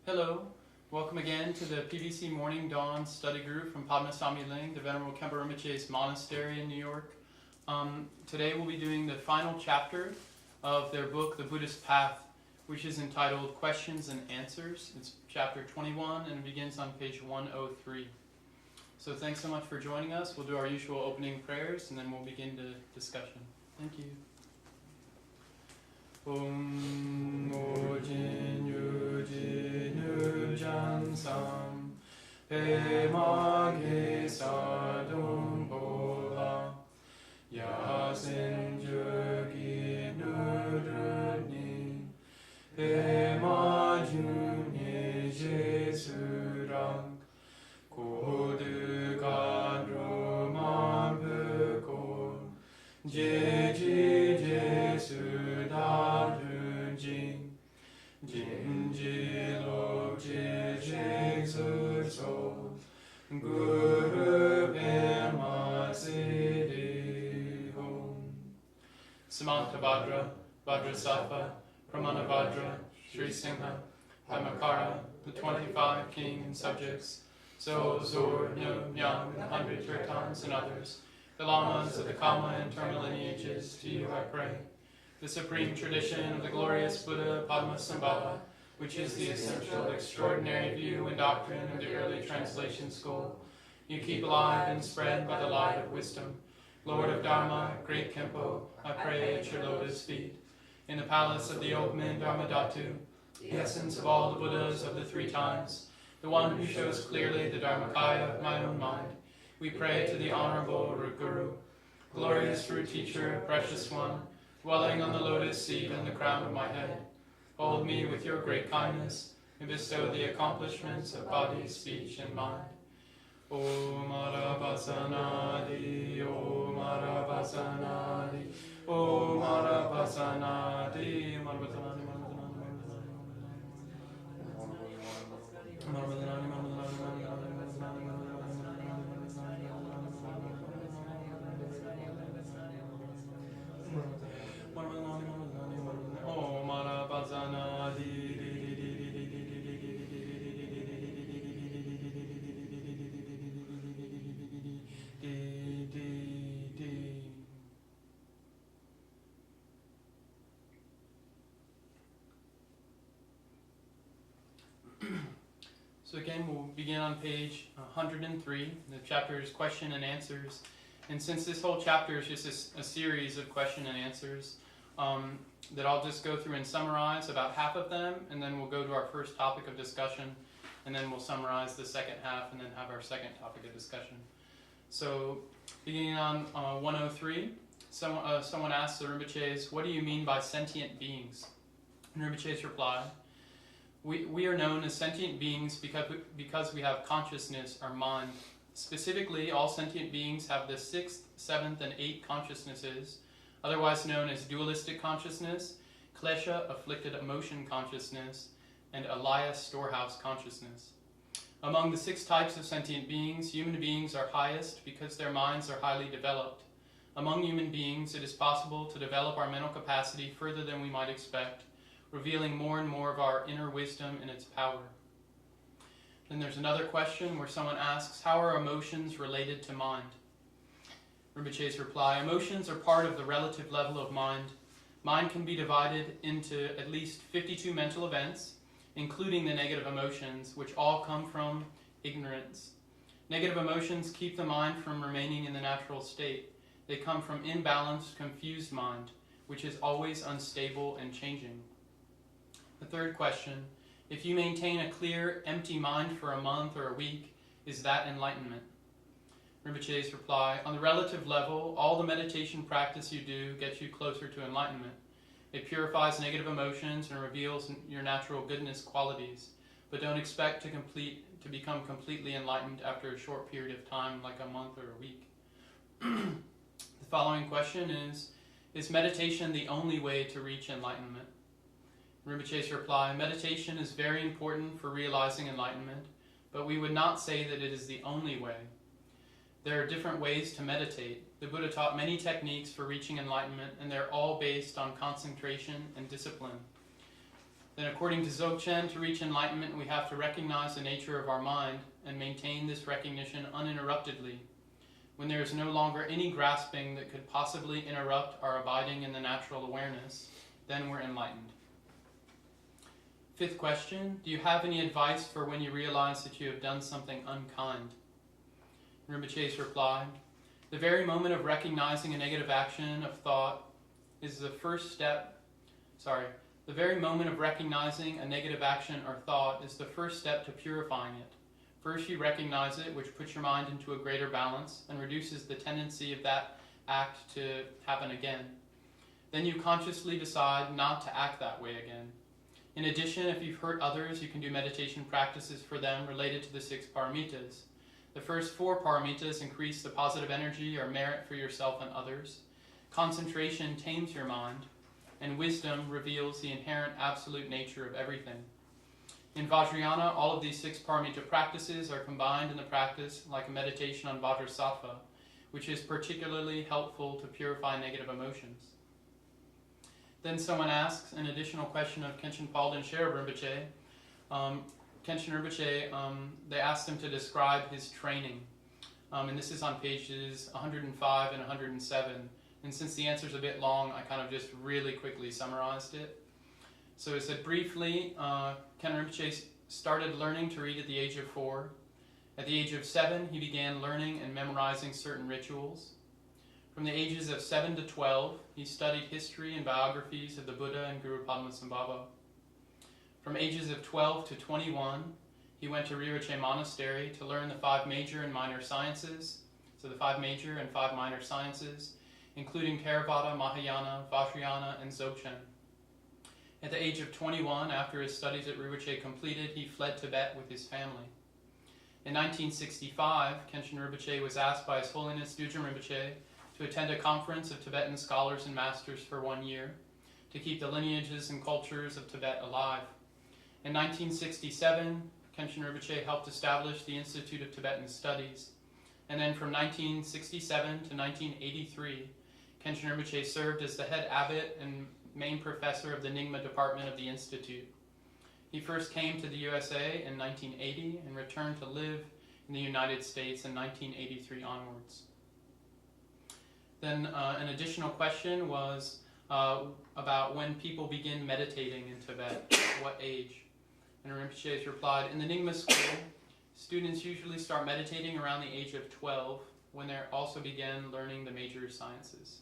Hello, welcome again to the PVC Morning Dawn Study Group from Padmasambhya Ling, the Venerable Khenpo Rinpoche's monastery in New York. Today we'll be doing the final chapter of their book, The Buddhist Path, which is entitled Questions and Answers. It's chapter 21 and it begins on page 103. So thanks so much for joining us. We'll do our usual opening prayers and then we'll begin the discussion. Thank you. Om Mojin Yujin Yujan Sam Pe Mage Sadum Bola Yasin Jogi Nurani Pe Majuni Jesurang Kodu Gadro Mambeko Jeji Jesu Darun Jing Jinji Lok Jeje Surso Guru Pema Siddhi Om Samanta Bhadra, Vajrasattva, Pramanabhadra, Sri Singha, Hamakara, the 25 king and subjects, So, Zor, Nyum, Yang, and the 100 Kirtans and others, the lamas of the Kama and terminal lineages, to you I pray. The supreme tradition of the glorious Buddha Padmasambhava, which is the essential, extraordinary view and doctrine of the early translation school, you keep alive and spread by the light of wisdom. Lord of Dharma, great Khenpo, I pray at your lotus feet. In the palace of the old-man Dharmadhatu, the essence of all the Buddhas of the three times, the one who shows clearly the Dharmakaya of my own mind, we pray to the Honorable Guru, glorious fruit teacher, precious one, dwelling on the lotus seat and the crown of my head. Hold me with your great kindness, and bestow the accomplishments of body, speech, and mind. Om Arabasanadi, Om Arabasanadi, Om Arabasanadi, Om Arabasanadi. So again, we'll begin on page 103. The chapter is question and answers. And since this whole chapter is just a series of question and answers, that I'll just go through and summarize about half of them, and then we'll go to our first topic of discussion, and then we'll summarize the second half, and then have our second topic of discussion. So beginning on 103, someone asked the Rinpoches, what do you mean by sentient beings? And Rinpoches replied, We are known as sentient beings because we have consciousness, or mind. Specifically, all sentient beings have the 6th, 7th, and 8th consciousnesses, otherwise known as dualistic consciousness, klesha, afflicted emotion consciousness, and alaya, storehouse consciousness. Among the 6 types of sentient beings, human beings are highest because their minds are highly developed. Among human beings, it is possible to develop our mental capacity further than we might expect, revealing more and more of our inner wisdom and its power. Then there's another question where someone asks, how are emotions related to mind? Rinpoche's reply, emotions are part of the relative level of mind. Mind can be divided into at least 52 mental events, including the negative emotions, which all come from ignorance. Negative emotions keep the mind from remaining in the natural state. They come from imbalanced, confused mind, which is always unstable and changing. The third question, if you maintain a clear, empty mind for a month or a week, is that enlightenment? Rinpoche's reply, on the relative level, all the meditation practice you do gets you closer to enlightenment. It purifies negative emotions and reveals your natural goodness qualities, but don't expect to become completely enlightened after a short period of time, like a month or a week. The following question is meditation the only way to reach enlightenment? Rinpoche's reply, meditation is very important for realizing enlightenment, but we would not say that it is the only way. There are different ways to meditate. The Buddha taught many techniques for reaching enlightenment, and they're all based on concentration and discipline. Then according to Zocchen, to reach enlightenment, we have to recognize the nature of our mind and maintain this recognition uninterruptedly. When there is no longer any grasping that could possibly interrupt our abiding in the natural awareness, then we're enlightened. Fifth question, do you have any advice for when you realize that you have done something unkind? Rinpoche's replied, the very moment of recognizing a negative action of thought is the first step, the very moment of recognizing a negative action or thought is the first step to purifying it. First you recognize it, which puts your mind into a greater balance and reduces the tendency of that act to happen again. Then you consciously decide not to act that way again. In addition, if you've hurt others, you can do meditation practices for them related to the 6 paramitas. The first 4 paramitas increase the positive energy or merit for yourself and others. Concentration tames your mind, and wisdom reveals the inherent absolute nature of everything. In Vajrayana, all of these 6 paramita practices are combined in the practice like a meditation on Vajrasattva, which is particularly helpful to purify negative emotions. Then someone asks an additional question of Khenchen Palden Sherab Rinpoche. Khenchen Rinpoche, they asked him to describe his training. And this is on pages 105 and 107. And since the answer is a bit long, I kind of just really quickly summarized it. So it said briefly, Khenchen Rinpoche started learning to read at the age of 4. At the age of 7, he began learning and memorizing certain rituals. From the ages of 7 to 12, he studied history and biographies of the Buddha and Guru Padmasambhava. From ages of 12 to 21, he went to Rinpoche Monastery to learn the 5 major and minor sciences, so the 5 major and 5 minor sciences, including Theravada, Mahayana, Vajrayana, and Zocchen. At the age of 21, after his studies at Rinpoche completed, he fled Tibet with his family. In 1965, Khenchen Rinpoche was asked by His Holiness Dudjom Rinpoche to attend a conference of Tibetan scholars and masters for 1 year, to keep the lineages and cultures of Tibet alive. In 1967, Khenchen Rinpoche helped establish the Institute of Tibetan Studies, and then from 1967 to 1983, Khenchen Rinpoche served as the head abbot and main professor of the Nyingma department of the Institute. He first came to the USA in 1980 and returned to live in the United States in 1983 onwards. Then an additional question was about when people begin meditating in Tibet, at what age? And Rinpoche replied, in the Nyingma school, students usually start meditating around the age of 12, when they also begin learning the major sciences.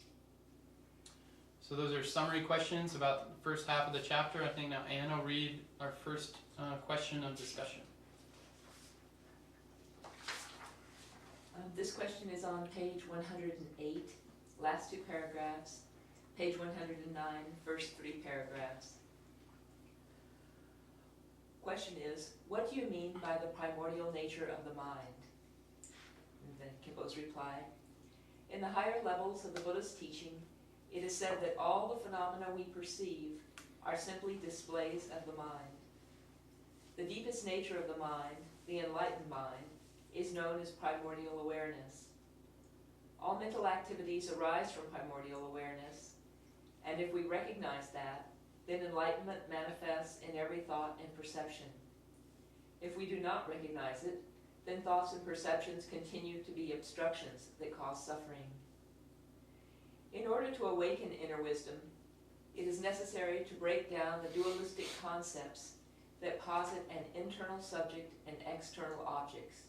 So those are summary questions about the first half of the chapter. I think now Anne will read our first question of discussion. This question is on page 108, last 2 paragraphs, page 109, first 3 paragraphs. Question is, what do you mean by the primordial nature of the mind? And then Kimpo's reply, in the higher levels of the Buddhist teaching, it is said that all the phenomena we perceive are simply displays of the mind. The deepest nature of the mind, the enlightened mind, is known as primordial awareness. All mental activities arise from primordial awareness, and if we recognize that, then enlightenment manifests in every thought and perception. If we do not recognize it, then thoughts and perceptions continue to be obstructions that cause suffering. In order to awaken inner wisdom, it is necessary to break down the dualistic concepts that posit an internal subject and external objects.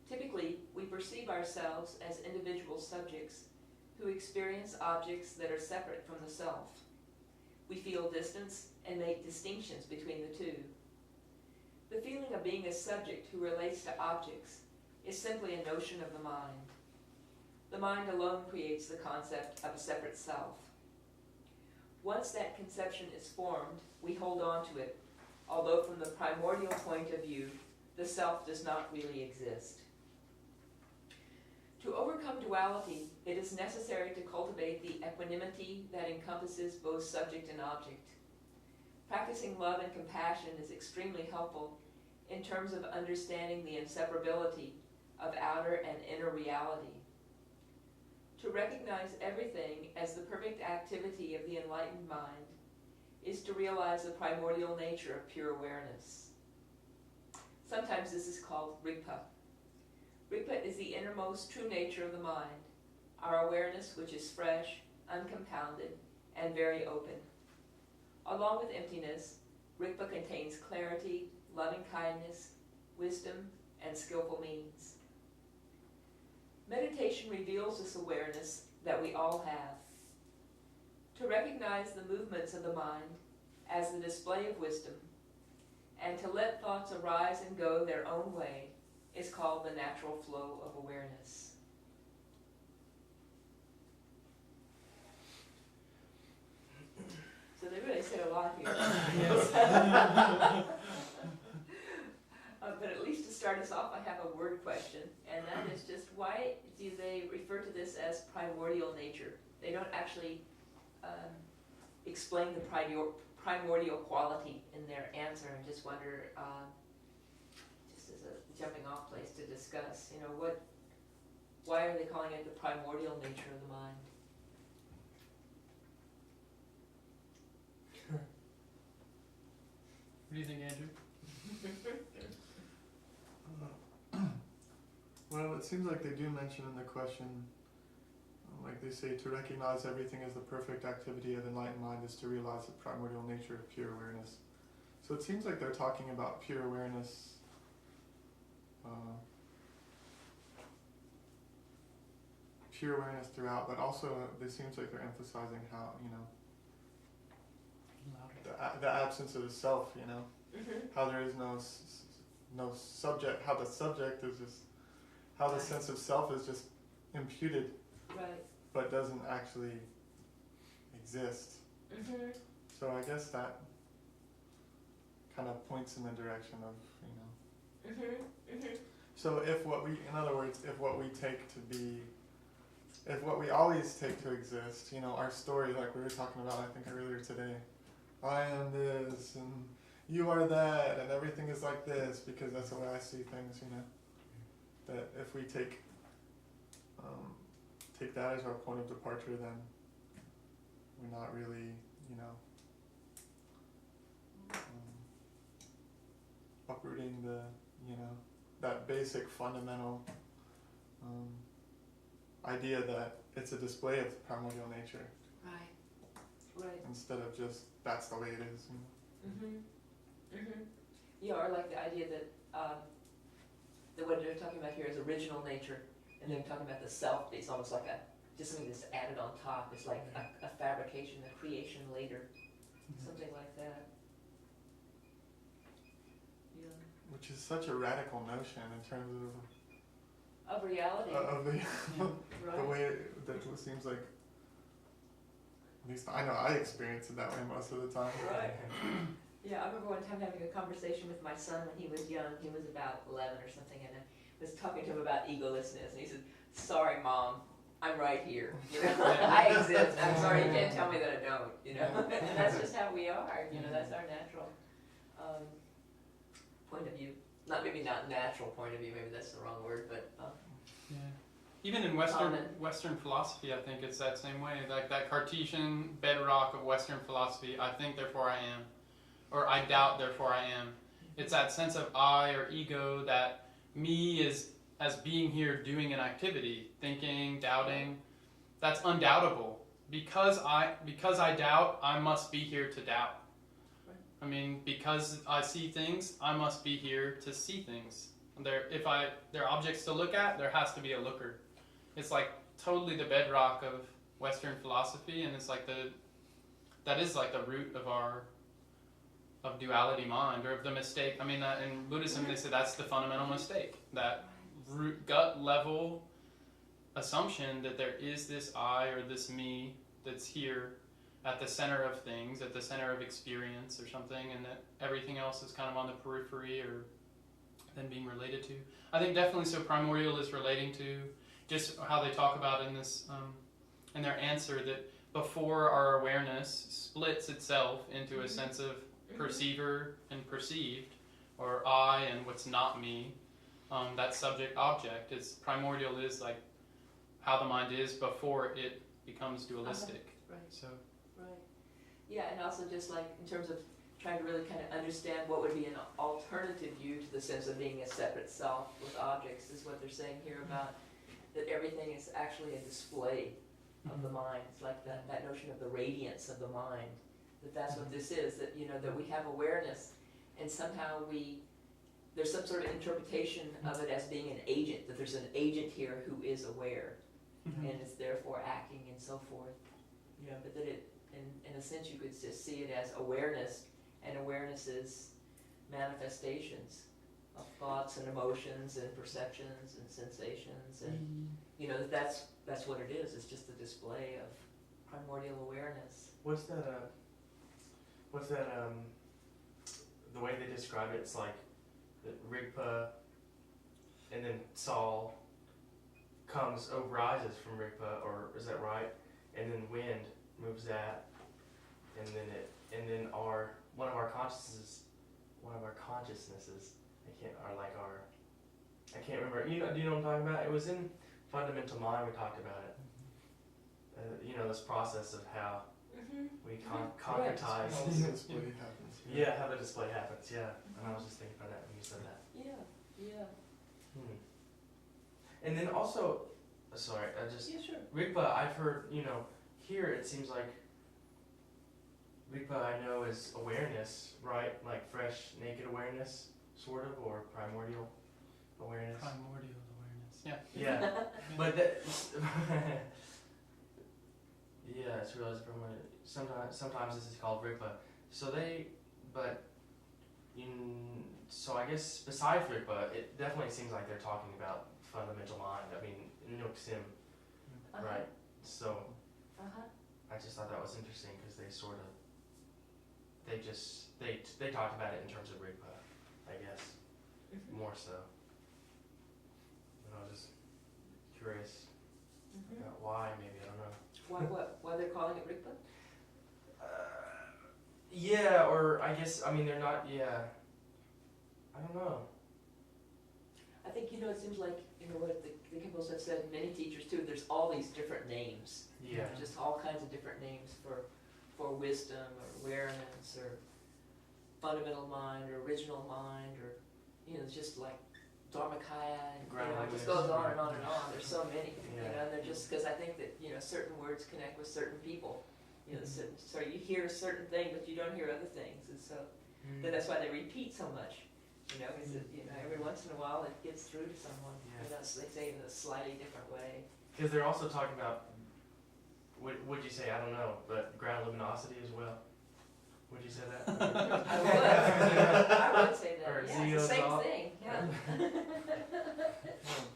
Typically, we perceive ourselves as individual subjects who experience objects that are separate from the self. We feel distance and make distinctions between the two. The feeling of being a subject who relates to objects is simply a notion of the mind. The mind alone creates the concept of a separate self. Once that conception is formed, we hold on to it, although from the primordial point of view, the self does not really exist. To overcome duality, it is necessary to cultivate the equanimity that encompasses both subject and object. Practicing love and compassion is extremely helpful in terms of understanding the inseparability of outer and inner reality. To recognize everything as the perfect activity of the enlightened mind is to realize the primordial nature of pure awareness. Sometimes this is called Rigpa. Rigpa is the innermost true nature of the mind, our awareness which is fresh, uncompounded, and very open. Along with emptiness, Rigpa contains clarity, loving kindness, wisdom, and skillful means. Meditation reveals this awareness that we all have. To recognize the movements of the mind as the display of wisdom, and to let thoughts arise and go their own way, is called the natural flow of awareness. So they really said a lot here. But at least to start us off, I have a word question, and that is just why do they refer to this as primordial nature? They don't actually explain the primordial quality in their answer, and just wonder, just as a jumping off place to discuss, why are they calling it the primordial nature of the mind? What do you think, Andrew? Well, it seems like they do mention in the question, like they say, to recognize everything as the perfect activity of enlightened mind is to realize the primordial nature of pure awareness. So it seems like they're talking about pure awareness, throughout, but also it seems like they're emphasizing how, the absence of the self, how there is no subject, how the subject is just, how the sense of self is just imputed, Right. but doesn't actually exist. Mm-hmm. So I guess that kind of points in the direction of, Mm-hmm. Mm-hmm. So if what we, in other words, if what we take to be, if what we always take to exist, our story, like we were talking about, I think earlier today, I am this and you are that and everything is like this because that's the way I see things, that if we take that as our point of departure, then we're not really, uprooting the, that basic fundamental idea that it's a display of the primordial nature. Right. Instead of just, that's the way it is. Mm-hmm. Mm-hmm. Yeah, or like the idea that what they're talking about here is original nature, and they're talking about the self. It's almost like just something that's added on top. It's like a fabrication, a creation later, something like that. Yeah. Which is such a radical notion in terms Of reality. of the Right. the way that it seems like. At least I know I experience it that way most of the time. Right. Yeah, I remember one time having a conversation with my son when he was young. He was about 11 or something, and I was talking to him about egolessness, and he said, "Sorry, Mom, I'm right here. I exist. I'm sorry, you can't tell me that I don't. And that's just how we are. That's our natural point of view. Maybe not natural point of view. Maybe that's the wrong word, but Yeah. Even in Western philosophy, I think it's that same way. Like that Cartesian bedrock of Western philosophy, I think, therefore I am. Or I doubt, therefore I am. It's that sense of I or ego, that me is as being here doing an activity, thinking, doubting. That's undoubtable. Because I doubt, I must be here to doubt. I mean, because I see things, I must be here to see things. If there are objects to look at, there has to be a looker. It's like totally the bedrock of Western philosophy, and it's like that is like the root of duality mind, or of the mistake. I mean, in Buddhism they say that's the fundamental mistake. That root gut level assumption that there is this I or this me that's here at the center of things, at the center of experience or something, and that everything else is kind of on the periphery or then being related to. I think definitely so primordial is relating to just how they talk about in this, in their answer, that before our awareness splits itself into a sense of perceiver and perceived, or I and what's not me, that subject-object, primordial is like how the mind is before it becomes dualistic. Right. So. Right. Yeah, and also just like in terms of trying to really kind of understand what would be an alternative view to the sense of being a separate self with objects is what they're saying here about that everything is actually a display of the mind. It's like that notion of the radiance of the mind, that's what this is, that, you know, that we have awareness and somehow there's some sort of interpretation of it as being an agent, that there's an agent here who is aware and is therefore acting and so forth. You know, but that it, in a sense, you could just see it as awareness, and awareness is manifestations of thoughts and emotions and perceptions and sensations, and you know, that's what it is. It's just a display of primordial awareness. What's that? The way they describe it, it's like that Rigpa, and then Saul rises from Rigpa, or is that right? And then wind moves that, and then one of our consciousnesses, I can't remember. Do you know what I'm talking about? It was in Fundamental Mind. We talked about it. You know, this process of how we concretize. How the display happens. Yeah, how the display happens. Yeah, and I was just thinking about that when you said that. Yeah. And then also, sorry, Yeah, sure. Rigpa, I've heard, you know, here it seems like Rigpa I know is awareness, right? Like fresh, naked awareness, sort of, or primordial awareness. Primordial awareness. Yeah. Yeah, but that, yeah, it's realized primordial. Sometimes this is called Rigpa. So I guess besides Rigpa, it definitely seems like they're talking about fundamental mind. I mean, Nuxim, right? So I just thought that was interesting because they talked about it in terms of Rigpa, I guess, more so. And I was just curious about why, maybe, I don't know. Why they're calling it Rigpa? Yeah, or I guess, I mean, they're not, yeah. I don't know. I think, you know, it seems like, you know, what the Kimbals have said, many teachers too, there's all these different names. Yeah. Just all kinds of different names for wisdom or awareness or fundamental mind or original mind or, you know, just like Dharmakaya and, you know, it just goes on and on and on. There's so many, you know, and they're just, because I think that, you know, certain words connect with certain people. You know, so you hear a certain thing, but you don't hear other things, and so then that's why they repeat so much. You know, because you know, every once in a while it gets through to someone. Yeah. You know, so they say it in a slightly different way. Because they're also talking about, would you say, I don't know, but ground luminosity as well? Would you say that? I would say that. Or Yeah, it's the same zeal, thing. Yeah.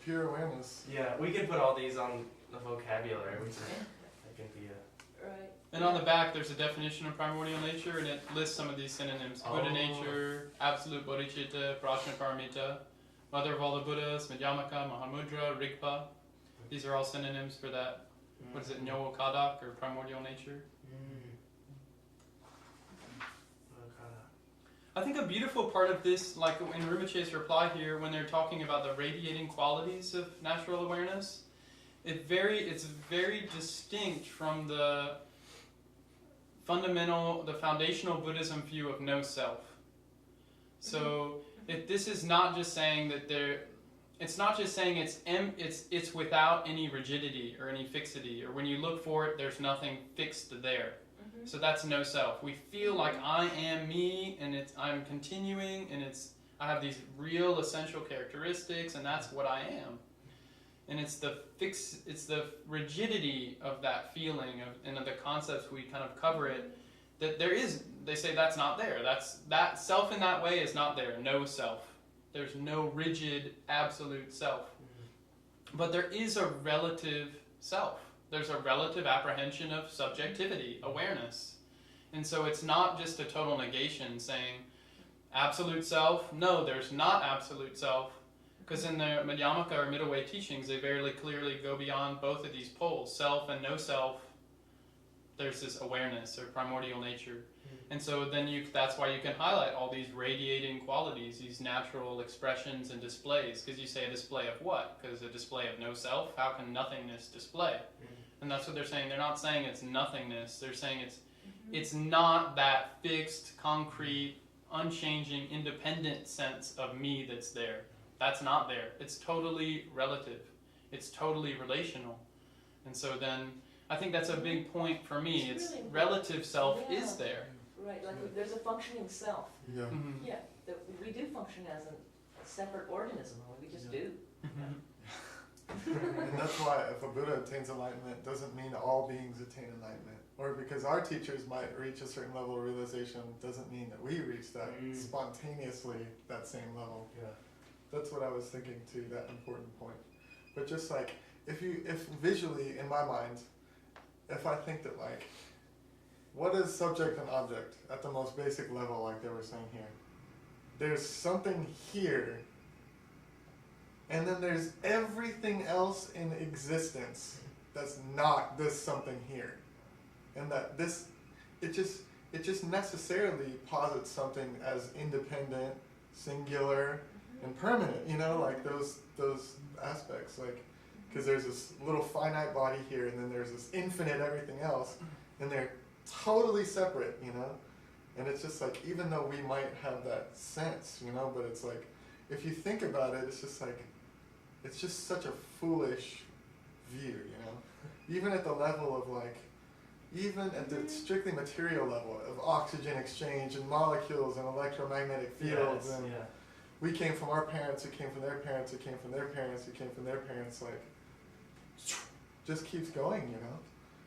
Pure awareness. Yeah, we could put all these on the vocabulary. That can be a... Right. And on the back, there's a definition of primordial nature, and it lists some of these synonyms: Buddha nature, absolute bodhichitta, prajnaparamita, mother of all the Buddhas, Madhyamaka, Mahamudra, Rigpa. These are all synonyms for that. What is it, Nyowo Kadak, or primordial nature? I think a beautiful part of this, like in Rinpoche's reply here, when they're talking about the radiating qualities of natural awareness, it's very distinct from the foundational Buddhism view of no self. So this is not just saying that it's not just saying it's without any rigidity or any fixity, or when you look for it, there's nothing fixed there. So that's no self. We feel like I am me, and I'm continuing, and I have these real essential characteristics, and that's what I am. And it's the rigidity of that feeling and of the concepts we kind of cover it, that they say that's not there. That self in that way is not there. No self. There's no rigid, absolute self. But there is a relative self. There's a relative apprehension of subjectivity, awareness. And so it's not just a total negation saying absolute self. No, there's not absolute self. Because in the Madhyamaka or middle way teachings, they very clearly go beyond both of these poles, self and no self. There's this awareness or primordial nature. And so then that's why you can highlight all these radiating qualities, these natural expressions and displays. Because you say a display of what? Because a display of no self, how can nothingness display? And that's what they're saying. They're not saying it's nothingness. They're saying it's not that fixed, concrete, unchanging, independent sense of me that's there. That's not there. It's totally relative. It's totally relational. And so then I think that's a big point for me. It's It's really relative self Yeah. is there. Right, like there's a functioning self. Yeah. Mhm. Yeah, that we do function as a separate organism, we just Yeah. do. Mhm. And that's why if a Buddha attains enlightenment, doesn't mean all beings attain enlightenment. Or because our teachers might reach a certain level of realization, doesn't mean that we reach that spontaneously, that same level. Yeah. That's what I was thinking too, that important point. But just like, if visually, in my mind, if I think that like, what is subject and object at the most basic level, like they were saying here? There's something here, and then there's everything else in existence that's not this something here. And that this, it just necessarily posits something as independent, singular, and permanent, you know, like those aspects, like, because there's this little finite body here, and then there's this infinite everything else, and they're totally separate, you know. And it's just like, even though we might have that sense, you know, but it's like, if you think about it, it's just like, it's just such a foolish view, you know. Even at the level of like, even at the strictly material level of oxygen exchange and molecules and electromagnetic fields, Yes, and yeah. we came from our parents, who came from their parents, who came from their parents, who came from their parents, like, just keeps going, you know?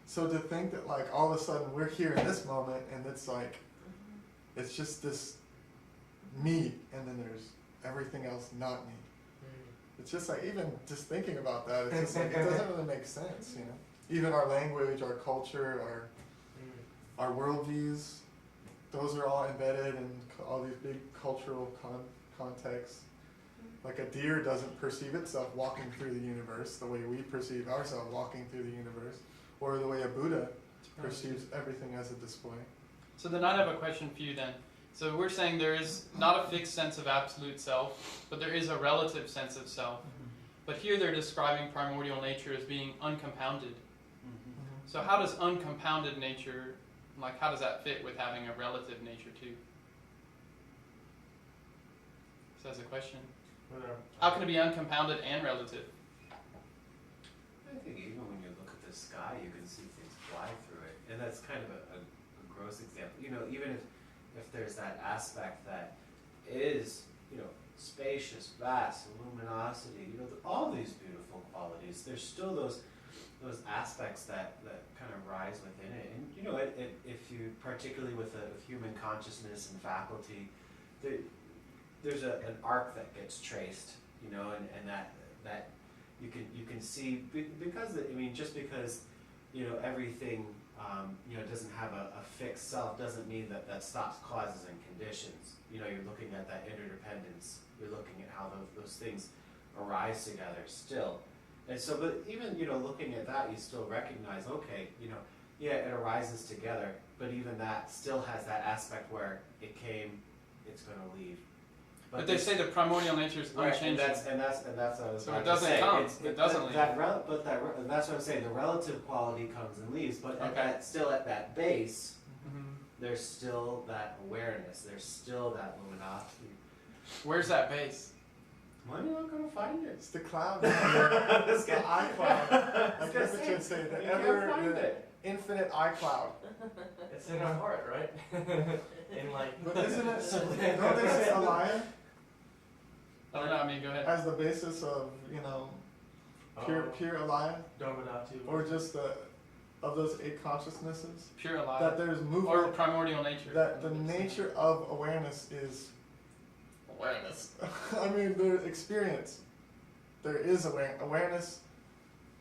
So to think that, like, all of a sudden we're here in this moment, and it's like, it's just this me, and then there's everything else not me. It's just like, even just thinking about that, it's just like, it doesn't really make sense, you know? Even our language, our culture, our worldviews, those are all embedded in all these big cultural contexts. Like a deer doesn't perceive itself walking through the universe the way we perceive ourselves walking through the universe, or the way a Buddha perceives everything as a display. So then I'd have a question for you then. So we're saying there is not a fixed sense of absolute self, but there is a relative sense of self. But here they're describing primordial nature as being uncompounded. So how does uncompounded nature, like how does that fit with having a relative nature too? So that's a question. How can it be uncompounded and relative? I think even when you look at the sky, you can see things fly through it, and that's kind of a gross example. You know, even if there's that aspect that is, you know, spacious, vast, luminosity, you know, all these beautiful qualities, there's still those aspects that kind of rise within it. And you know, if you, particularly with human consciousness and faculty, there's an arc that gets traced, you know, and that you can see, because I mean, just because, you know, everything you know, doesn't have a fixed self doesn't mean that stops causes and conditions. You know, you're looking at that interdependence. You're looking at how those things arise together still. And so, but even, you know, looking at that, you still recognize, okay, you know, yeah, it arises together, but even that still has that aspect where it came, it's going to leave. But they say the primordial nature is right, unchanging. and that's what I was So about it doesn't to say. come. It doesn't leave. And that's what I'm saying. The relative quality comes and leaves, but still at that base, there's still that awareness. There's still that luminosity. Where's that base? Well, you're not going to find it. It's the cloud. It's the iCloud. I guess it should say the You can't find the it. infinite iCloud. It's in our heart, right? In like. But isn't it? Don't they say Alaya I don't know. I mean, go ahead. as the basis of, you know, pure Alaya, Dharmadhatu. or just of those 8 consciousnesses? Pure alive. That there's Or movement. primordial nature. That the nature of awareness is awareness. I mean, the experience. There is awareness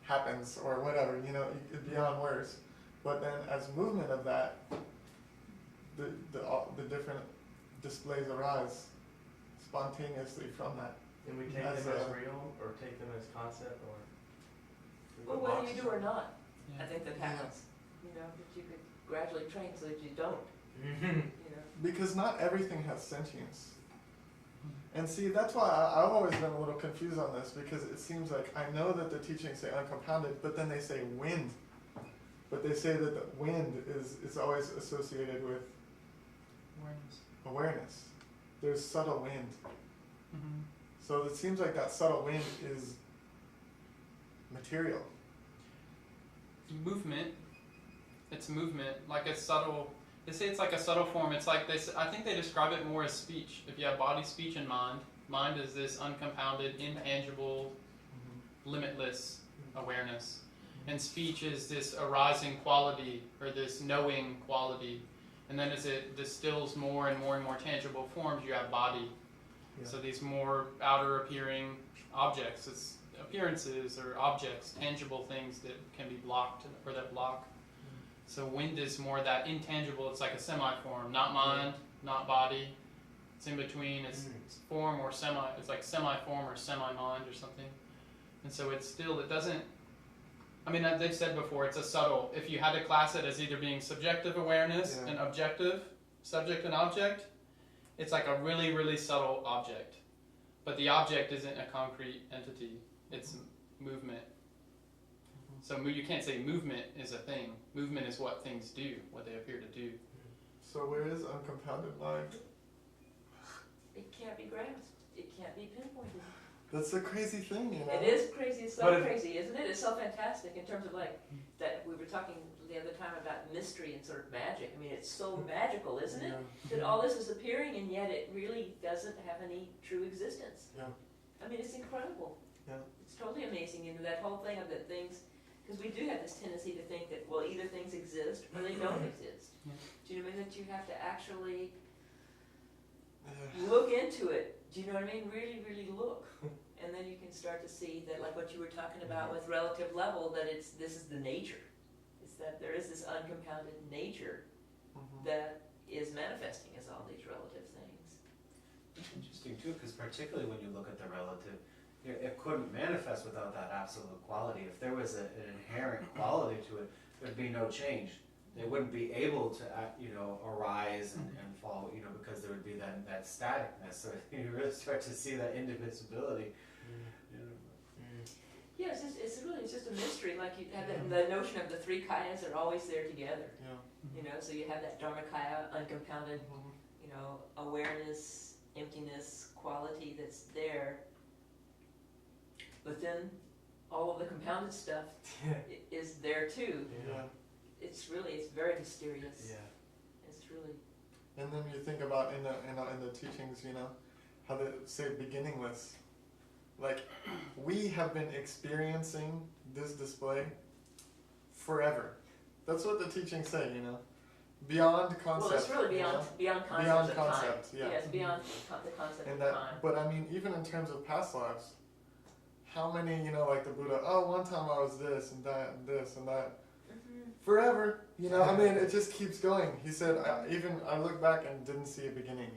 happens, or whatever, you know, beyond words. But then, as movement of that, the different displays arise spontaneously from that. And we take as them as a- real, or take them as concept, or. Well, whether you do or not, I Yeah. think that happens. You know, that you could gradually train so that you don't, Mm-hmm. you know. Because not everything has sentience. And see, that's why I've always been a little confused on this, because it seems like I know that the teachings say uncompounded, but then they say wind. but they say that the wind is always associated with awareness. There's subtle wind. Mm-hmm. So it seems like that subtle wind is material. Movement. It's movement, like a subtle. They say it's like a subtle form. It's like this. I think they describe it more as speech. If you have body, speech, and mind, mind is this uncompounded, intangible, limitless awareness, and speech is this arising quality or this knowing quality. And then as it distills more and more and more tangible forms, you have body. Yeah. So these more outer appearing objects, it's appearances or objects, tangible things that can be blocked or that block. So wind is more that intangible. It's like a semi-form, not mind, not body. It's in between. It's form or semi. It's like semi-form or semi-mind or something. And so it's still. It doesn't. I mean, they've said before. It's a subtle. If you had to class it as either being subjective awareness and objective, subject and object, it's like a really, really subtle object. But the object isn't a concrete entity. It's movement. So you can't say movement is a thing. Movement is what things do, what they appear to do. So where is uncompounded mind? It can't be grasped. It can't be pinpointed. That's the crazy thing, you know? It is crazy. It's so But crazy, isn't it? It's so fantastic in terms of like that we were talking the other time about mystery and sort of magic. I mean, it's so magical, isn't it? That all this is appearing and yet it really doesn't have any true existence. Yeah. I mean, it's incredible. Yeah. It's totally amazing. You know, that whole thing of that things, because we do have this tendency to think that, well, either things exist or they don't exist. Yeah. Do you know what I mean? That you have to actually Yeah. look into it. Do you know what I mean? Really, really look. And then you can start to see that, like what you were talking about with relative level, that this is the nature. It's that there is this uncompounded nature that is manifesting as all these relative things. It's interesting too, because particularly when you look at the relative, it couldn't manifest without that absolute quality. If there was an inherent quality to it, there'd be no change. They wouldn't be able to, arise and fall, because there would be that staticness. So you really start to see that indivisibility. Yeah, it's just a mystery. Like you have the notion of the three kayas are always there together. Yeah. So you have that dharmakaya, uncompounded, awareness, emptiness, quality that's there. But then all of the compounded stuff is there too. Yeah. It's very mysterious. Yeah. It's really. And then you think about in the teachings, how they say beginningless. Like, we have been experiencing this display forever. That's what the teachings say, Beyond concept. Well, it's really beyond concept Beyond of concept, time. yeah. Yes, beyond the concept And of time. but I mean, even in terms of past lives, how many, like the Buddha, one time I was this and that and this and that. Forever, I mean, it just keeps going. He said, I look back and didn't see a beginning,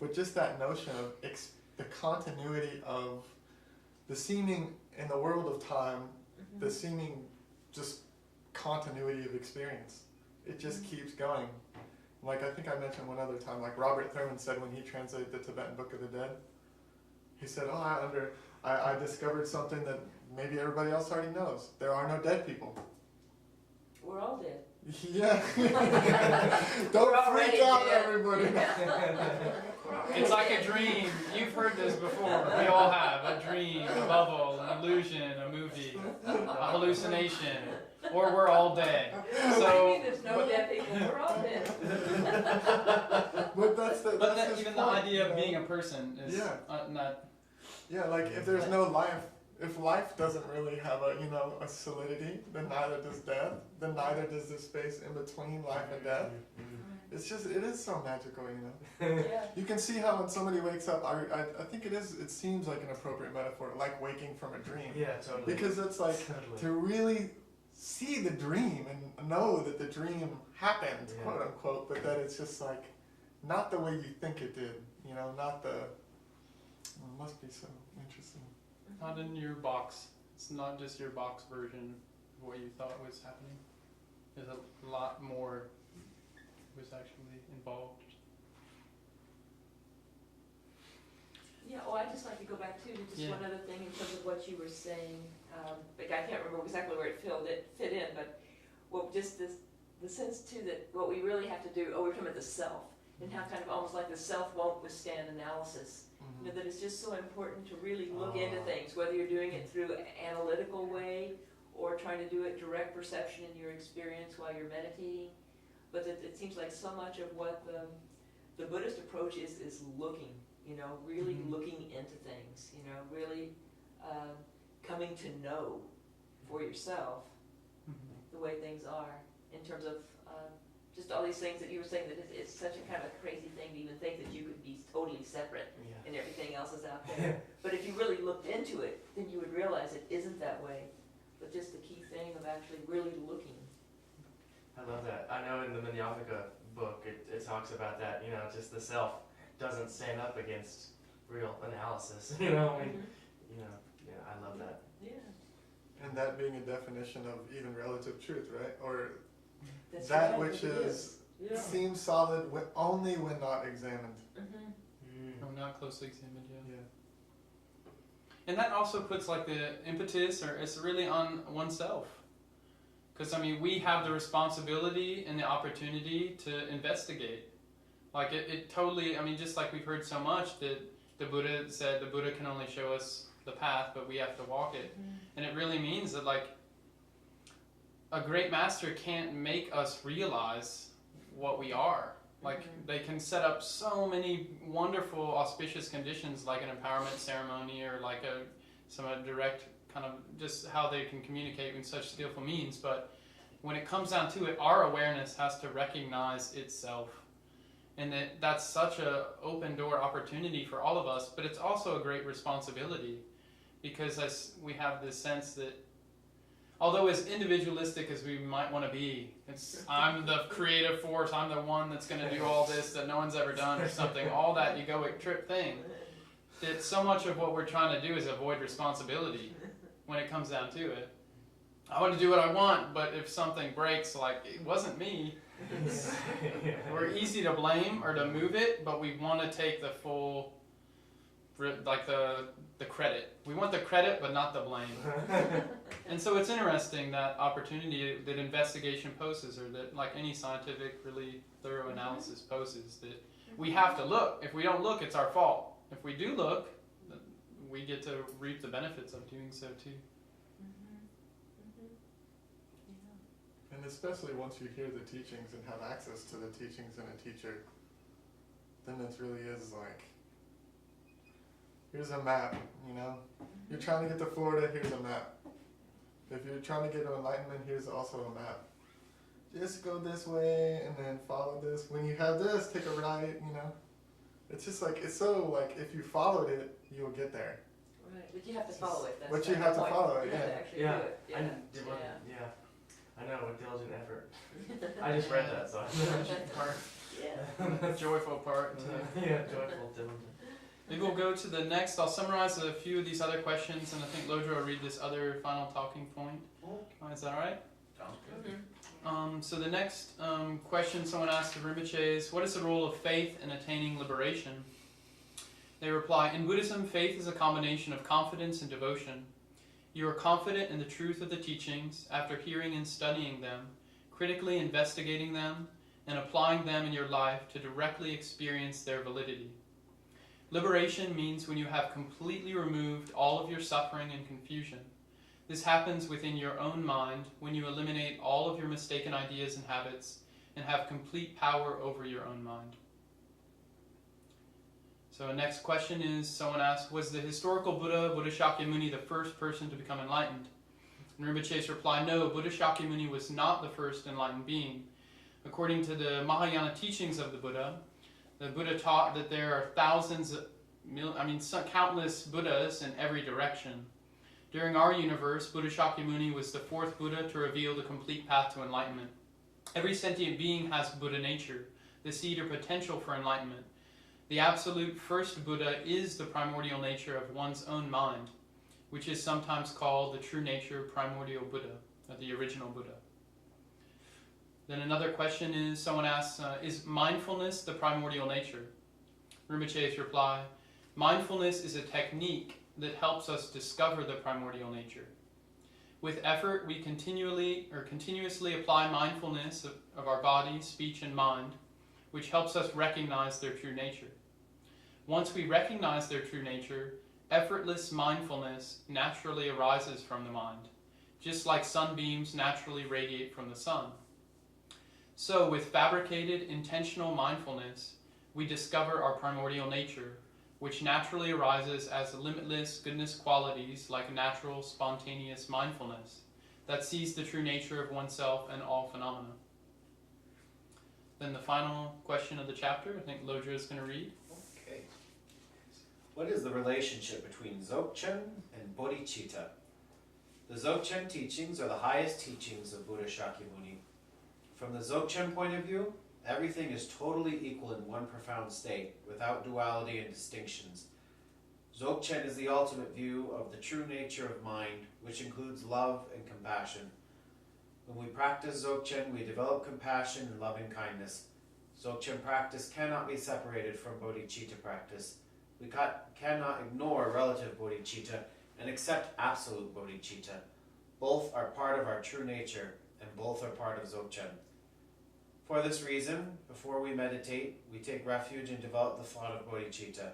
But just that notion of the continuity of the seeming in the world of time, the seeming just continuity of experience. It just keeps going. Like I think I mentioned one other time, like Robert Thurman said when he translated the Tibetan Book of the Dead, he said, I discovered something that maybe everybody else already knows. There are no dead people. We're all dead. Yeah. We're Don't already freak out, dead. everybody. It's like a dream. You've heard this before. We all have a dream, a bubble, an illusion, a movie, a hallucination, or we're all dead. What do you mean there's no dead people? We're all dead. But that's his Even point, the idea of being a person is not. Yeah, like if there's no life, if life doesn't really have a solidity, then neither does death, then neither does the space in between life and death. It is so magical, Yeah. You can see how when somebody wakes up, I think it seems like an appropriate metaphor, like waking from a dream. Yeah, totally. Because it's like to really see the dream and know that the dream happened, quote unquote, but that it's just like not the way you think it did, not the, it must be so interesting. Not in your box. It's not just your box version of what you thought was happening. There's a lot more was actually involved. Yeah, I'd just like to go back to just one other thing in terms of what you were saying. But I can't remember exactly where it fit in, but well, just this, the sense too that what we really have to do, we're talking about the self, and how kind of almost like the self won't withstand analysis. You know, that it's just so important to really look into things, whether you're doing it through an analytical way or trying to do it direct perception in your experience while you're meditating. But it seems like so much of what the Buddhist approach is looking, you know, really looking into things, you know, really coming to know for yourself the way things are in terms of just all these things that you were saying, that it's such a kind of a crazy thing to even think that you could be totally separate and everything else is out there. But if you really looked into it, then you would realize it isn't that way. But just the key thing of actually really looking. I love that. I know in the Madhyamaka book, it talks about that, you know, just the self doesn't stand up against real analysis, you know, I mean, you know, yeah, I love that. Yeah. And that being a definition of even relative truth, right? Or That's that right, which it is Yeah. seems solid only when not examined. No, not closely examined, yeah. Yeah. And that also puts like the impetus, or it's really on oneself. Because, I mean, we have the responsibility and the opportunity to investigate. Like, it totally, I mean, just like we've heard so much that the Buddha said the Buddha can only show us the path, but we have to walk it. And it really means that, like, a great master can't make us realize what we are. Like, they can set up so many wonderful, auspicious conditions, like an empowerment ceremony or like some direct kind of just how they can communicate in such skillful means. But when it comes down to it, our awareness has to recognize itself. And that's such a open door opportunity for all of us, but it's also a great responsibility, because we have this sense that although as individualistic as we might want to be, I'm the creative force, I'm the one that's going to do all this that no one's ever done or something, all that egoic trip thing, that so much of what we're trying to do is avoid responsibility when it comes down to it. I want to do what I want, but if something breaks, like, it wasn't me. We're easy to blame or to move it, but we want to take the full, like the credit. We want the credit, but not the blame. And so it's interesting, that opportunity that investigation poses, or that like any scientific, really thorough analysis poses, that we have to look. If we don't look, it's our fault. If we do look, we get to reap the benefits of doing so too. And especially once you hear the teachings and have access to the teachings and a teacher, then it really is like, here's a map, you know? You're trying to get to Florida, here's a map. If you're trying to get to enlightenment, here's also a map. Just go this way and then follow this. When you have this, take a right, you know? It's just like, it's so like, if you followed it, you'll get there. Right, but you have to follow it. That's But you kind have of to the point. follow it, You have to yeah. actually do it. I know, with diligent effort. I just read that, so Yeah. Joyful part too. yeah, joyful, diligent. Maybe we'll go to the next. I'll summarize a few of these other questions, and I think Lodra will read this other final talking point. Is that all right? Sounds good. So the next question someone asked of Rinpoche is, what is the role of faith in attaining liberation? They reply, in Buddhism, faith is a combination of confidence and devotion. You are confident in the truth of the teachings after hearing and studying them, critically investigating them, and applying them in your life to directly experience their validity. Liberation means when you have completely removed all of your suffering and confusion. This happens within your own mind when you eliminate all of your mistaken ideas and habits and have complete power over your own mind. So next question is, someone asked, was the historical Buddha, Buddha Shakyamuni, the first person to become enlightened? And Rinpoche's reply, no, Buddha Shakyamuni was not the first enlightened being. According to the Mahayana teachings of the Buddha taught that there are countless Buddhas in every direction. During our universe, Buddha Shakyamuni was the fourth Buddha to reveal the complete path to enlightenment. Every sentient being has Buddha nature, the seed or potential for enlightenment. The absolute first Buddha is the primordial nature of one's own mind, which is sometimes called the true nature primordial Buddha, or the original Buddha. Then another question is, someone asks, is mindfulness the primordial nature? Rinpoche's reply, mindfulness is a technique that helps us discover the primordial nature. With effort, we continuously apply mindfulness of our body, speech, and mind, which helps us recognize their true nature. Once we recognize their true nature, effortless mindfulness naturally arises from the mind, just like sunbeams naturally radiate from the sun. So, with fabricated, intentional mindfulness, we discover our primordial nature, which naturally arises as limitless goodness qualities like natural, spontaneous mindfulness that sees the true nature of oneself and all phenomena. Then the final question of the chapter, I think Lodra is going to read. Okay. What is the relationship between Zocchen and bodhichitta? The Zocchen teachings are the highest teachings of Buddha Shakyamuni. From the Zocchen point of view, everything is totally equal in one profound state, without duality and distinctions. Zocchen is the ultimate view of the true nature of mind, which includes love and compassion. When we practice Zocchen, we develop compassion and loving kindness. Zocchen practice cannot be separated from bodhicitta practice. We cannot ignore relative bodhicitta and accept absolute bodhicitta. Both are part of our true nature, and both are part of Zocchen. For this reason, before we meditate, we take refuge and develop the thought of bodhicitta.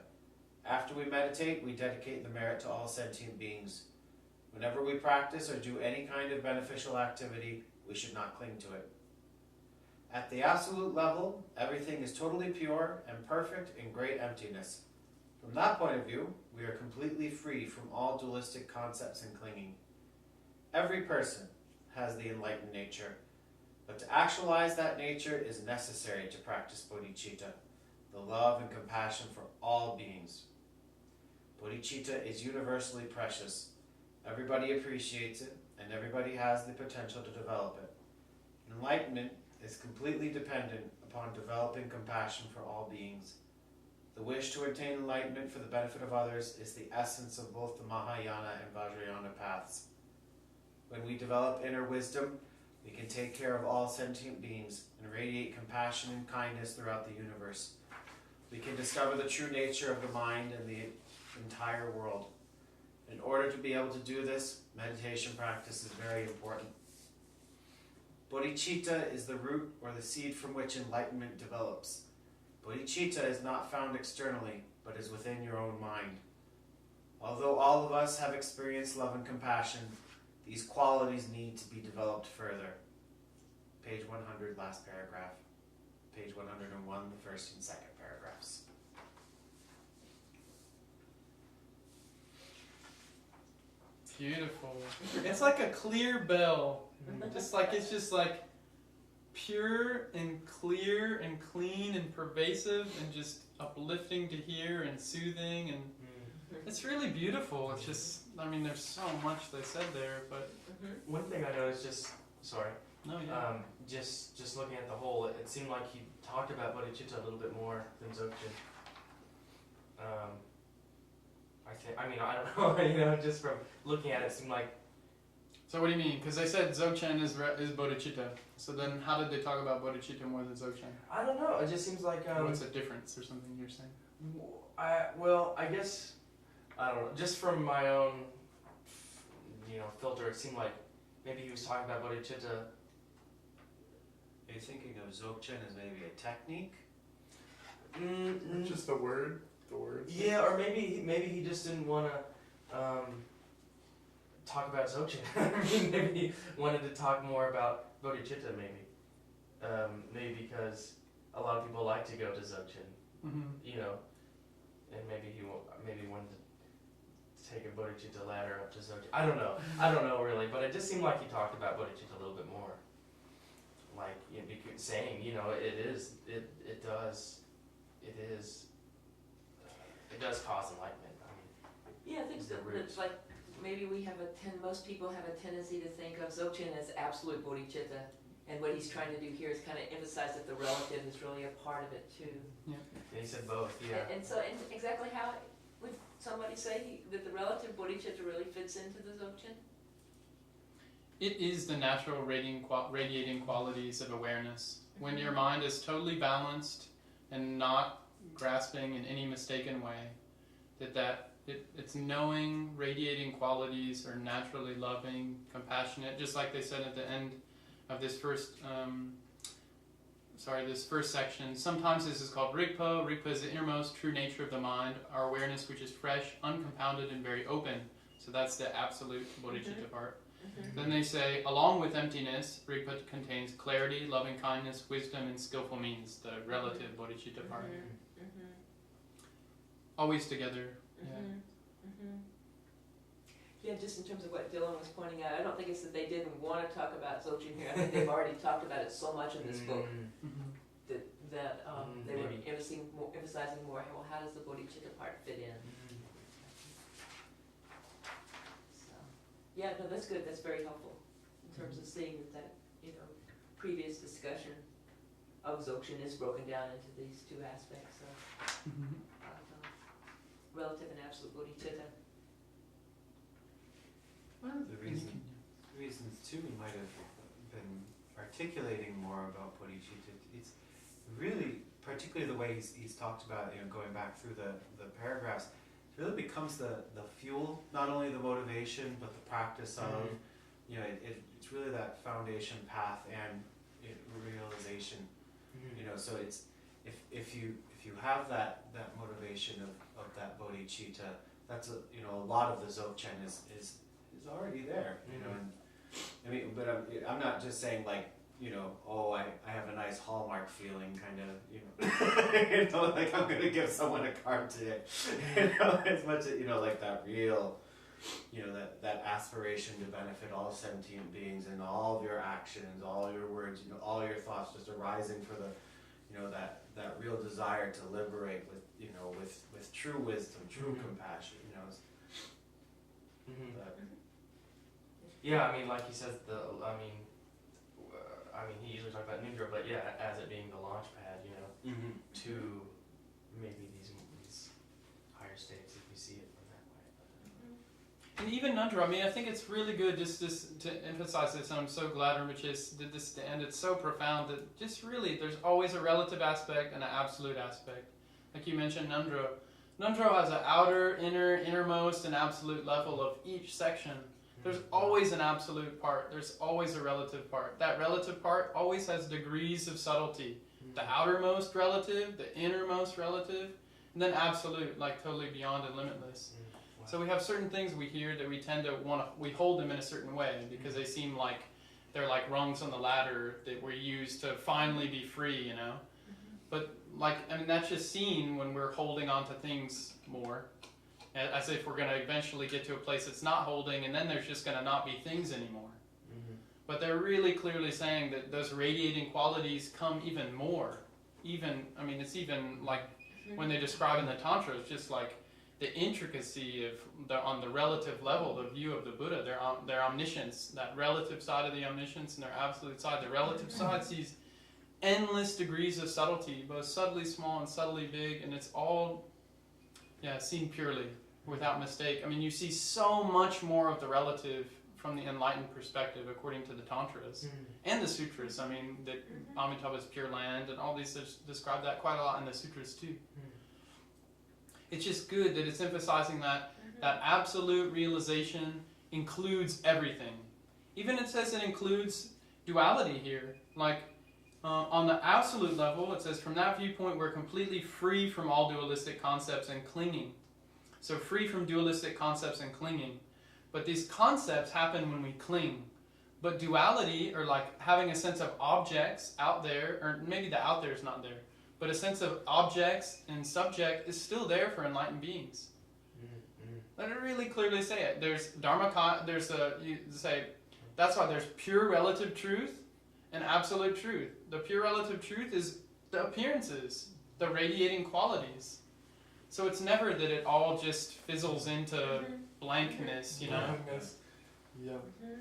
After we meditate, we dedicate the merit to all sentient beings. Whenever we practice or do any kind of beneficial activity, we should not cling to it. At the absolute level, everything is totally pure and perfect in great emptiness. From that point of view, we are completely free from all dualistic concepts and clinging. Every person has the enlightened nature, but to actualize that nature is necessary to practice bodhicitta, the love and compassion for all beings. Bodhicitta is universally precious. Everybody appreciates it, and everybody has the potential to develop it. Enlightenment is completely dependent upon developing compassion for all beings. The wish to attain enlightenment for the benefit of others is the essence of both the Mahayana and Vajrayana paths. When we develop inner wisdom, we can take care of all sentient beings and radiate compassion and kindness throughout the universe. We can discover the true nature of the mind and the entire world. In order to be able to do this, meditation practice is very important. Bodhicitta is the root or the seed from which enlightenment develops. Bodhicitta is not found externally, but is within your own mind. Although all of us have experienced love and compassion, these qualities need to be developed further. Page 100, last paragraph. Page 101, the first and second paragraphs. Beautiful. It's like a clear bell. It's just like pure and clear and clean and pervasive and just uplifting to hear and soothing, and it's really beautiful. It's just, there's so much they said there, but One thing I noticed, just looking at the whole, it seemed like he talked about bodhicitta a little bit more than Zocchen. I don't know, just from looking at it, it seemed like. So what do you mean? Because they said Zocchen is bodhicitta. So then how did they talk about bodhicitta more than Zocchen? I don't know, it just seems like. What's the difference or something you're saying? I guess, I don't know, just from my own, filter, it seemed like maybe he was talking about bodhicitta. Are you thinking of Zocchen as maybe a technique? Just the words. Yeah, or maybe he just didn't want to talk about Zocchen. Maybe he wanted to talk more about bodhicitta. Maybe because a lot of people like to go to Zocchen, and maybe he wanted to take a bodhicitta ladder up to Zocchen. I don't know really, but it just seemed like he talked about bodhicitta a little bit more. Like saying, it does cause enlightenment. Yeah, I think so. It's like maybe most people have a tendency to think of Zocchen as absolute bodhicitta, and what he's trying to do here is kind of emphasize that the relative is really a part of it too. Yeah. And he said both, yeah. And exactly how would somebody say that the relative bodhicitta really fits into the Zocchen? It is the natural radiating qualities of awareness. When your mind is totally balanced and not grasping in any mistaken way, it's knowing, radiating qualities are naturally loving, compassionate, just like they said at the end of this first section. Sometimes this is called Rigpa. Rigpa is the innermost true nature of the mind, our awareness which is fresh, uncompounded, and very open. So that's the absolute bodhichitta part. Then they say, along with emptiness, Rigpa contains clarity, loving kindness, wisdom, and skillful means, the relative bodhichitta part. Always together. Yeah, just in terms of what Dylan was pointing out, I don't think it's that they didn't want to talk about Zocchen here. I think they've already talked about it so much in this book that they were emphasizing more, well, how does the bodhicitta part fit in? So, yeah, no, that's good. That's very helpful in terms of seeing that previous discussion of Zocchen is broken down into these two aspects of relative and absolute bodhicitta. One of the reasons too we might have been articulating more about bodhicitta, it's really, particularly the way he's talked about, going back through the paragraphs, it really becomes the fuel, not only the motivation, but the practice of, it's really that foundation path and realization. So it's, if you have that motivation of that bodhicitta, that's a lot of the Zocchen is already there, and I mean, but I'm not just saying like, I have a nice Hallmark feeling, kind of, like I'm gonna give someone a card today, as much as, like that real, that aspiration to benefit all sentient beings and all of your actions, all your words, all your thoughts just arising for the, that real desire to liberate with true wisdom, true compassion, Yeah, I mean, like he says, he usually talks about Nidra, but yeah, as it being the launch pad, to maybe these higher states, if you see it from that way. And even Nandra, I think it's really good just to emphasize this, and I'm so glad Rinpoche did this to end. It's so profound that just really, there's always a relative aspect and an absolute aspect. Like you mentioned, Nandra. Nandra has an outer, innermost, and absolute level of each section. There's always an absolute part. There's always a relative part. That relative part always has degrees of subtlety. The outermost relative, the innermost relative, and then absolute, like totally beyond and limitless. So we have certain things we hear that we tend to we hold them in a certain way because they seem like they're like rungs on the ladder that were used to finally be free, But that's just seen when we're holding on to things more. As if we're going to eventually get to a place that's not holding, and then there's just going to not be things anymore. But they're really clearly saying that those radiating qualities come even more. It's even like when they describe in the Tantra, it's just like the intricacy of on the relative level, the view of the Buddha, their omniscience, that relative side of the omniscience and their absolute side. The relative side sees endless degrees of subtlety, both subtly small and subtly big, and it's all seen purely, without mistake. You see so much more of the relative from the enlightened perspective, according to the Tantras and the Sutras. That Amitabha is pure land, and all these describe that quite a lot in the Sutras too. It's just good that it's emphasizing that absolute realization includes everything. Even it says it includes duality here. On the absolute level, it says, from that viewpoint, we're completely free from all dualistic concepts and clinging. So free from dualistic concepts and clinging. But these concepts happen when we cling. But duality, or like having a sense of objects out there, or maybe the out there is not there, but a sense of objects and subject is still there for enlightened beings. Let it really clearly say it. There's that's why there's pure relative truth and absolute truth. The pure relative truth is the appearances, the radiating qualities. So it's never that it all just fizzles into blankness, Blankness. Yeah.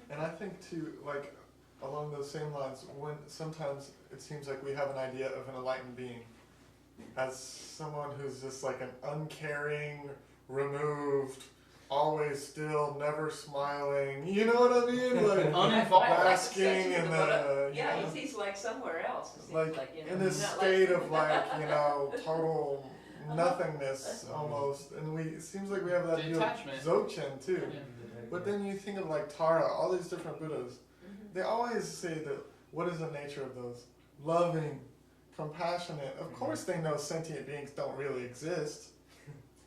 And I think too, along those same lines, when sometimes it seems like we have an idea of an enlightened being as someone who's just like an uncaring, removed, always still, never smiling, you know what I mean? Like uninvolved, basking in the he's like somewhere else. in this state of total nothingness almost, and it seems like we have that view of Detachment. Zocchen too. Yeah. But then you think of like Tara, all these different Buddhas. They always say that what is the nature of those? Loving, compassionate. Of course they know sentient beings don't really exist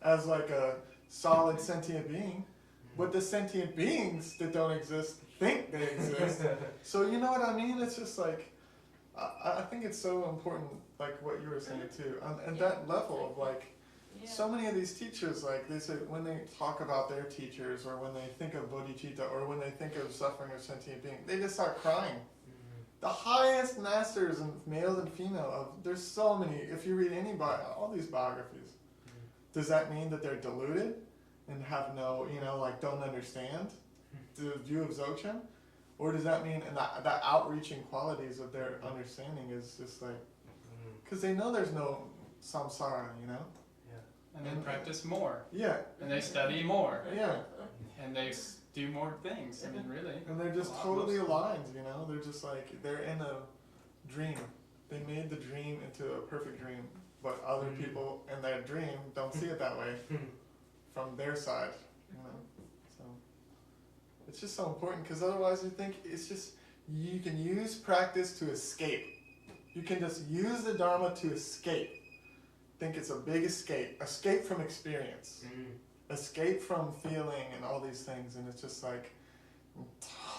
as like a solid sentient being. But the sentient beings that don't exist think they exist. So you know what I mean? It's just like, I think it's so important, like what you were saying too. And that level of like, so many of these teachers, like they say, when they talk about their teachers, or when they think of bodhichitta, or when they think of suffering or sentient being, they just start crying. The highest masters, and males and female, there's so many. If you read all these biographies, does that mean that they're deluded and have no, like don't understand the view of Zocchen? Or does that mean, and that outreaching qualities of their understanding is just like, because they know there's no samsara, And they practice more. Yeah. And they study more. Yeah. And they do more things. I mean, really. And they're just totally aligned, They're just like, they're in a dream. They made the dream into a perfect dream. But other people in their dream don't see it that way from their side, So it's just so important, because otherwise you think it's just, you can use practice to escape. You can just use the Dharma to escape. Think it's a big escape from experience, escape from feeling and all these things, and it's just like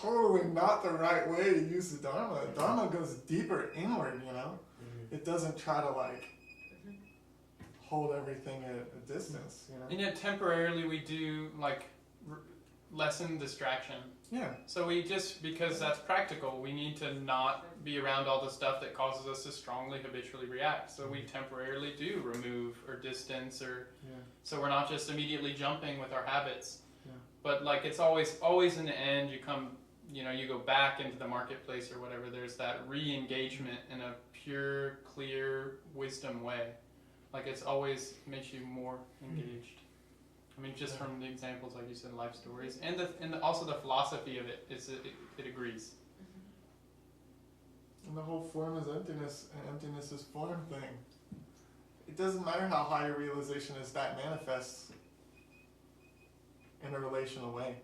totally not the right way to use the Dharma. The Dharma goes deeper inward, It doesn't try to like hold everything at a distance, And yet temporarily we do like lessen distraction. Yeah. So we just, because that's practical, we need to not be around all the stuff that causes us to strongly habitually react. So we temporarily do remove or distance, or so we're not just immediately jumping with our habits. Yeah. But like it's always in the end, you come, you go back into the marketplace or whatever. There's that re-engagement in a pure, clear wisdom way. Like it's always makes you more engaged. I mean, just from the examples, like you said, life stories, and also the philosophy of it is it agrees. And the whole form is emptiness, and emptiness is form thing. It doesn't matter how high your realization is, that manifests in a relational way,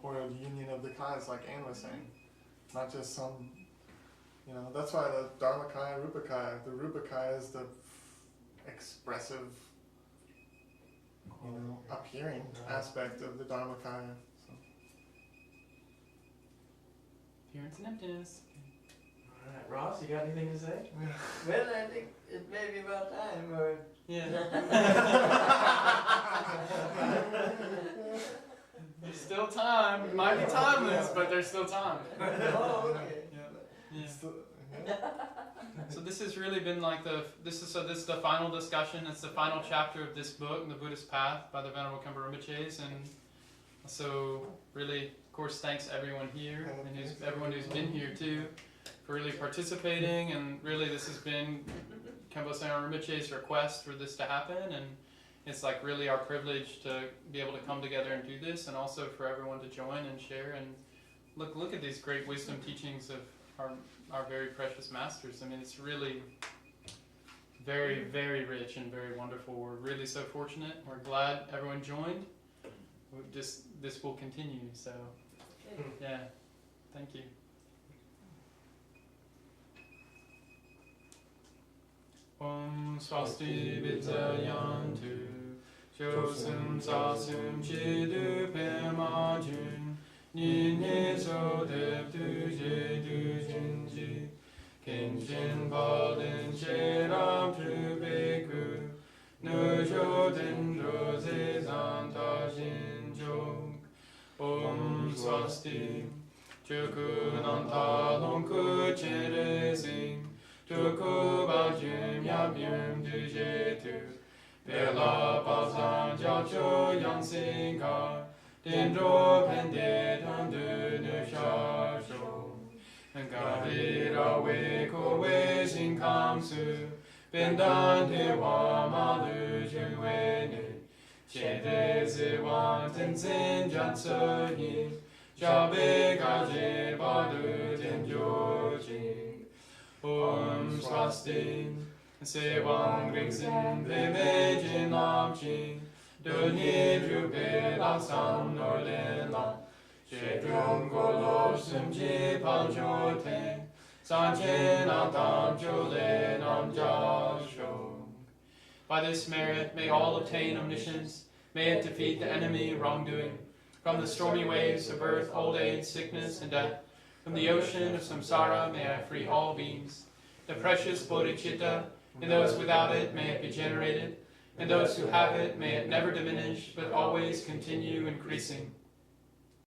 or a union of the kayas, like Anne was saying, not just some, that's why the Dharmakaya, Rupakaya, the Rupakaya is the expressive, appearing aspect of the Dharmakaya. So. Appearance and emptiness. Alright, Ross, you got anything to say? Well, I think it may be about time, or... Yeah. There's still time. It might be timeless, but there's still time. Oh, okay. Yeah. So this has really been like this is the final discussion. It's the final chapter of this book, The Buddhist Path, by the Venerable Khenpo Rinpoches, and so really, of course, thanks everyone here and everyone who's been here too for really participating. And really, this has been Khenpo Sayadaw Rinpoche's request for this to happen, and it's like really our privilege to be able to come together and do this, and also for everyone to join and share and look at these great wisdom teachings of our very precious masters. I mean, it's really very, very rich and very wonderful. We're really so fortunate. We're glad everyone joined. This will continue. So, yeah, thank you. Om Swasti Vitsayantu Josum Sasum Chidu Pema Jun Nini So Dev Tu Je Du Jin Ji Kinchin Balin Sheram Tu Beku Nujo Dendro Zezanta Jin Jok Om Swasti Chuku Nanta Longku Chere Sing Chuku Bajum Yabum Du Je Tu Pela Bazan Jacho Yang Singha Dendro Pende Tandu Nu Sha Sho Ngadira We Ko We Shin Kamsu Bendan He Wa Malu Jun We Ni Shede Zi Wan Tenzin Jan Se Yin Shabe Gaje Badu Ten Jo Jing Om Swasti Sevang Rixin Vivejin Lamchi, Duni Drupe Lasan Norden La, Shedrum Golo Simji Panjote, Sanjin Antam Jole Nam Jasho. By this merit may all obtain omniscience, may it defeat the enemy wrongdoing. From the stormy waves of birth, old age, sickness, and death, from the ocean of samsara may I free all beings. The precious bodhichitta, in those without it may it be generated, in those who have it may it never diminish, but always continue increasing.